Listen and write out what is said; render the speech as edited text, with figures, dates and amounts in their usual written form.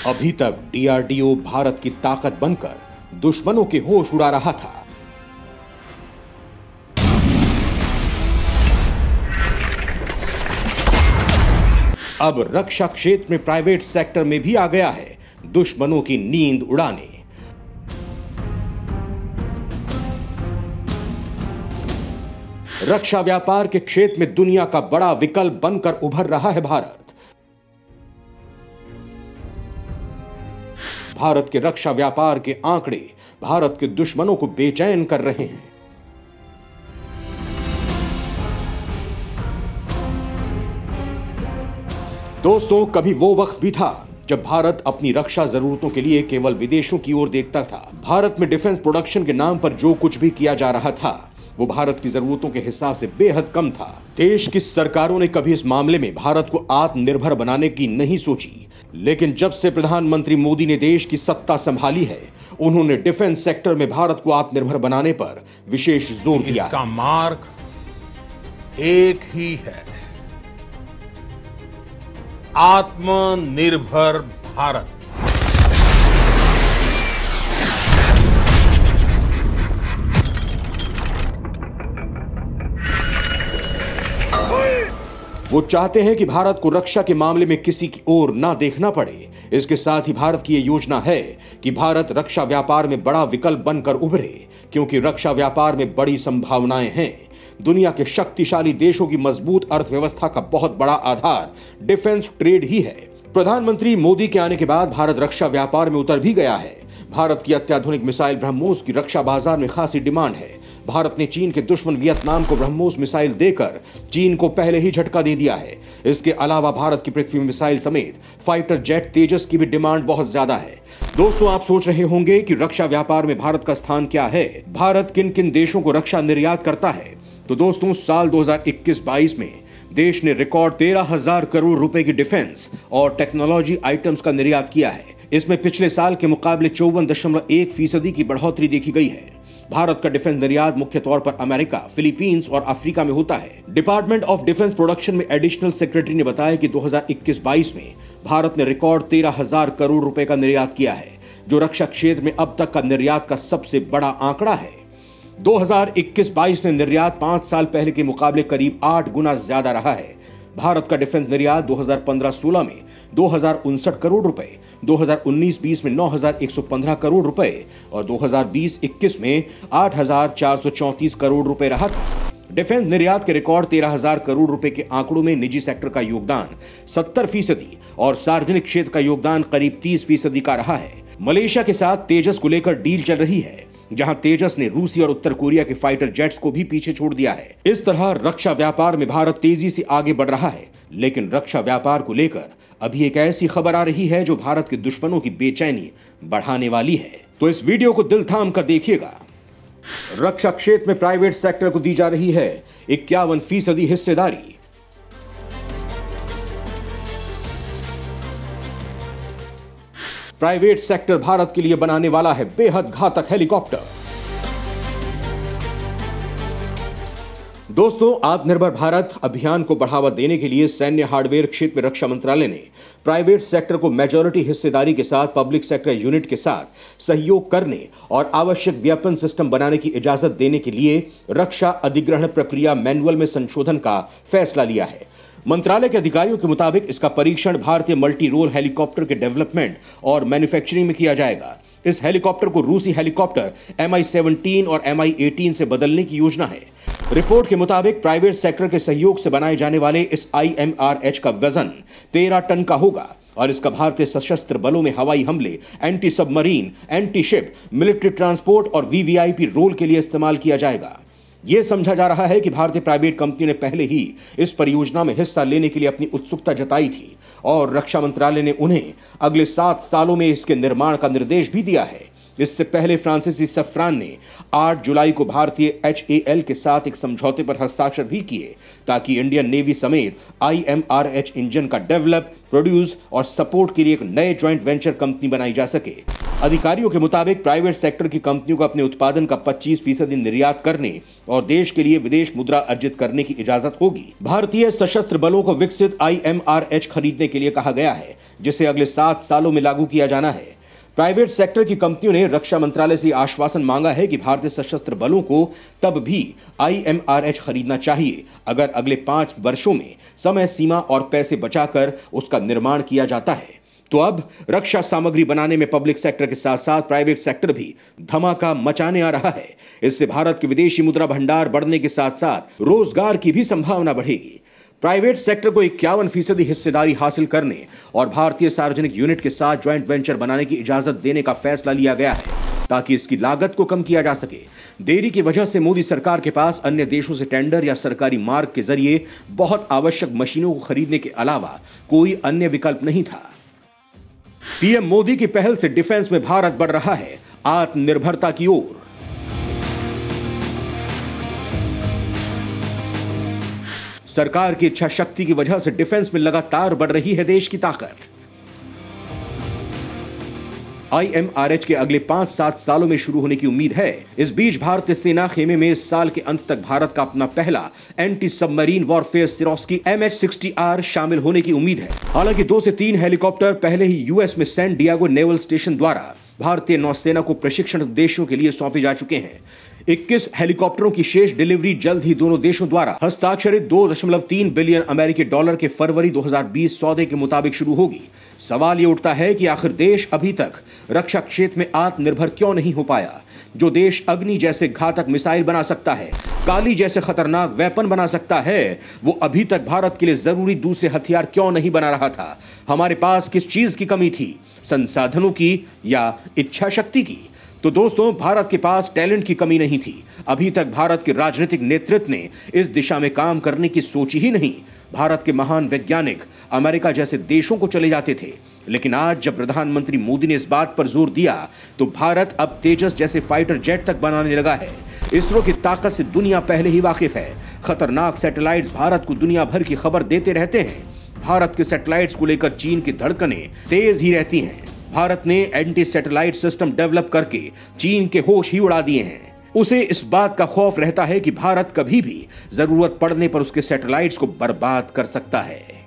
अभी तक डीआरडीओ भारत की ताकत बनकर दुश्मनों के होश उड़ा रहा था। अब रक्षा क्षेत्र में प्राइवेट सेक्टर में भी आ गया है दुश्मनों की नींद उड़ाने। रक्षा व्यापार के क्षेत्र में दुनिया का बड़ा विकल्प बनकर उभर रहा है भारत। भारत के रक्षा व्यापार के आंकड़े भारत के दुश्मनों को बेचैन कर रहे हैं। दोस्तों, कभी वो वक्त भी था जब भारत अपनी रक्षा जरूरतों के लिए केवल विदेशों की ओर देखता था। भारत में डिफेंस प्रोडक्शन के नाम पर जो कुछ भी किया जा रहा था वो भारत की जरूरतों के हिसाब से बेहद कम था। देश की सरकारों ने कभी इस मामले में भारत को आत्मनिर्भर बनाने की नहीं सोची, लेकिन जब से प्रधानमंत्री मोदी ने देश की सत्ता संभाली है, उन्होंने डिफेंस सेक्टर में भारत को आत्मनिर्भर बनाने पर विशेष जोर दिया। इसका मार्ग एक ही है, आत्मनिर्भर भारत। वो चाहते हैं कि भारत को रक्षा के मामले में किसी की ओर ना देखना पड़े। इसके साथ ही भारत की ये योजना है कि भारत रक्षा व्यापार में बड़ा विकल्प बनकर उभरे, क्योंकि रक्षा व्यापार में बड़ी संभावनाएं हैं। दुनिया के शक्तिशाली देशों की मजबूत अर्थव्यवस्था का बहुत बड़ा आधार डिफेंस ट्रेड ही है। प्रधानमंत्री मोदी के आने के बाद भारत रक्षा व्यापार में उतर भी गया है। भारत की अत्याधुनिक मिसाइल ब्रह्मोस की रक्षा बाजार में खासी डिमांड है। भारत ने चीन के दुश्मन वियतनाम को ब्रह्मोस मिसाइल देकर चीन को पहले ही झटका दे दिया है। इसके अलावा भारत की पृथ्वी मिसाइल समेत फाइटर जेट तेजस की भी डिमांड बहुत ज्यादा है। दोस्तों, आप सोच रहे होंगे कि रक्षा व्यापार में भारत का स्थान क्या है, भारत किन किन देशों को रक्षा निर्यात करता है। तो दोस्तों, साल 2021-22 में देश ने रिकॉर्ड 13,000 करोड़ रुपए की डिफेंस और टेक्नोलॉजी आइटम्स का निर्यात किया है। इसमें पिछले साल के मुकाबले 54.1% की बढ़ोतरी देखी गई है। भारत का डिफेंस निर्यात मुख्य तौर पर अमेरिका, फिलीपींस और अफ्रीका में होता है। डिपार्टमेंट ऑफ डिफेंस प्रोडक्शन में एडिशनल सेक्रेटरी ने बताया कि 2021-22 में भारत ने रिकॉर्ड 13,000 करोड़ रुपए का निर्यात किया है, जो रक्षा क्षेत्र में अब तक का निर्यात का सबसे बड़ा आंकड़ा है। 2021-22 में निर्यात 5 साल पहले के मुकाबले करीब 8 गुना ज्यादा रहा है। भारत का डिफेंस निर्यात 2015-16 में 2,059 करोड़ रुपए, 2019-20 में 9,115 करोड़ रुपए और 2020-21 में 8,434 करोड़ रुपए रहा था। डिफेंस निर्यात के रिकॉर्ड 13,000 करोड़ रुपए के आंकड़ों में निजी सेक्टर का योगदान 70% और सार्वजनिक क्षेत्र का योगदान करीब 30% का रहा है। मलेशिया के साथ तेजस को लेकर डील चल रही है, जहां तेजस ने रूसी और उत्तर कोरिया के फाइटर जेट्स को भी पीछे छोड़ दिया है। इस तरह रक्षा व्यापार में भारत तेजी से आगे बढ़ रहा है, लेकिन रक्षा व्यापार को लेकर अभी एक ऐसी खबर आ रही है जो भारत के दुश्मनों की बेचैनी बढ़ाने वाली है। तो इस वीडियो को दिल थाम कर देखिएगा। रक्षा क्षेत्र में प्राइवेट सेक्टर को दी जा रही है 51% हिस्सेदारी। प्राइवेट सेक्टर भारत के लिए बनाने वाला है बेहद घातक हेलीकॉप्टर। दोस्तों, आत्मनिर्भर भारत अभियान को बढ़ावा देने के लिए सैन्य हार्डवेयर क्षेत्र में रक्षा मंत्रालय ने प्राइवेट सेक्टर को मेजॉरिटी हिस्सेदारी के साथ पब्लिक सेक्टर यूनिट के साथ सहयोग करने और आवश्यक वेपन सिस्टम बनाने की इजाजत देने के लिए रक्षा अधिग्रहण प्रक्रिया मैनुअल में संशोधन का फैसला लिया है। मंत्रालय के अधिकारियों के मुताबिक इसका परीक्षण भारतीय मल्टी रोल हेलीकॉप्टर के डेवलपमेंट और मैन्युफैक्चरिंग में किया जाएगा। इस हेलीकॉप्टर को रूसी हेलीकॉप्टर Mi-17 और Mi-18 से बदलने की योजना है। रिपोर्ट के मुताबिक प्राइवेट सेक्टर के सहयोग से बनाए जाने वाले इस IMRH का वजन 13 टन का होगा और इसका भारतीय सशस्त्र बलों में हवाई हमले, anti submarine, anti ship, military transport और VVIP रोल के लिए इस्तेमाल किया जाएगा। यह समझा जा रहा है कि भारतीय प्राइवेट कंपनी ने पहले ही इस परियोजना में हिस्सा लेने के लिए अपनी उत्सुकता जताई थी और रक्षा मंत्रालय ने उन्हें अगले 7 सालों में इसके निर्माण का निर्देश भी दिया है। इससे पहले फ्रांसीसी सफ्रान ने 8 जुलाई को भारतीय HAL के साथ एक समझौते पर हस्ताक्षर भी किए ताकि इंडियन नेवी समेत IMRH इंजन का डेवलप, प्रोड्यूस और सपोर्ट के लिए एक नए ज्वाइंट वेंचर कंपनी बनाई जा सके। अधिकारियों के मुताबिक प्राइवेट सेक्टर की कंपनियों को अपने उत्पादन का 25% निर्यात करने और देश के लिए विदेश मुद्रा अर्जित करने की इजाजत होगी। भारतीय सशस्त्र बलों को विकसित IMRH खरीदने के लिए कहा गया है, जिसे अगले 7 सालों में लागू किया जाना है। प्राइवेट सेक्टर की कंपनियों ने रक्षा मंत्रालय से आश्वासन मांगा है कि भारतीय सशस्त्र बलों को तब भी IMRH खरीदना चाहिए अगर अगले 5 वर्षों में समय सीमा और पैसे बचाकर उसका निर्माण किया जाता है। तो अब रक्षा सामग्री बनाने में पब्लिक सेक्टर के साथ साथ प्राइवेट सेक्टर भी धमाका मचाने आ रहा है। इससे भारत के विदेशी मुद्रा भंडार बढ़ने के साथ साथ रोजगार की भी संभावना बढ़ेगी। प्राइवेट सेक्टर को 51% हिस्सेदारी हासिल करने और भारतीय सार्वजनिक यूनिट के साथ ज्वाइंट वेंचर बनाने की इजाजत देने का फैसला लिया गया है ताकि इसकी लागत को कम किया जा सके। देरी की वजह से मोदी सरकार के पास अन्य देशों से टेंडर या सरकारी मार्ग के जरिए बहुत आवश्यक मशीनों को खरीदने के अलावा कोई अन्य विकल्प नहीं था। पीएम मोदी की पहल से डिफेंस में भारत बढ़ रहा है आत्मनिर्भरता की ओर। सरकार की इच्छा शक्ति की वजह से डिफेंस में लगातार बढ़ रही है देश की ताकत। IMRH के अगले 5-7 सालों में शुरू होने की उम्मीद है। इस बीच भारतीय सेना खेमे में इस साल के अंत तक भारत का अपना पहला anti submarine warfare Swarovski MH-60R शामिल होने की उम्मीद है। हालांकि 2 से 3 हेलीकॉप्टर पहले ही यूएस में सैन डिएगो नेवल स्टेशन द्वारा भारतीय नौसेना को प्रशिक्षण उद्देश्यों के लिए सौंपे जा चुके हैं। 21 हेलीकॉप्टरों की शेष डिलीवरी जल्द ही दोनों देशों द्वारा हस्ताक्षरित $2.3 बिलियन अमेरिकी डॉलर के फरवरी 2020 सौदे के मुताबिक शुरू होगी। सवाल ये उठता है कि आखिर देश अभी तक रक्षा क्षेत्र में आत्मनिर्भर क्यों नहीं हो पाया। जो देश अग्नि जैसे घातक मिसाइल बना सकता है, काली जैसे खतरनाक वेपन बना सकता है, वो अभी तक भारत के लिए जरूरी दूसरे हथियार क्यों नहीं बना रहा था। हमारे पास किस चीज की कमी थी, संसाधनों की या इच्छा शक्ति की? तो दोस्तों, भारत के पास टैलेंट की कमी नहीं थी। अभी तक भारत के राजनीतिक नेतृत्व ने इस दिशा में काम करने की सोची ही नहीं। भारत के महान वैज्ञानिक अमेरिका जैसे देशों को चले जाते थे, लेकिन आज जब प्रधानमंत्री मोदी ने इस बात पर जोर दिया तो भारत अब तेजस जैसे फाइटर जेट तक बनाने लगा है। इसरो की ताकत से दुनिया पहले ही वाकिफ है। खतरनाक सैटेलाइट्स भारत को दुनिया भर की खबर देते रहते हैं। भारत के सैटेलाइट्स को लेकर चीन की धड़कनें तेज ही रहती हैं। भारत ने एंटी सैटेलाइट सिस्टम डेवलप करके चीन के होश ही उड़ा दिए हैं। उसे इस बात का खौफ रहता है कि भारत कभी भी जरूरत पड़ने पर उसके सैटेलाइट्स को बर्बाद कर सकता है।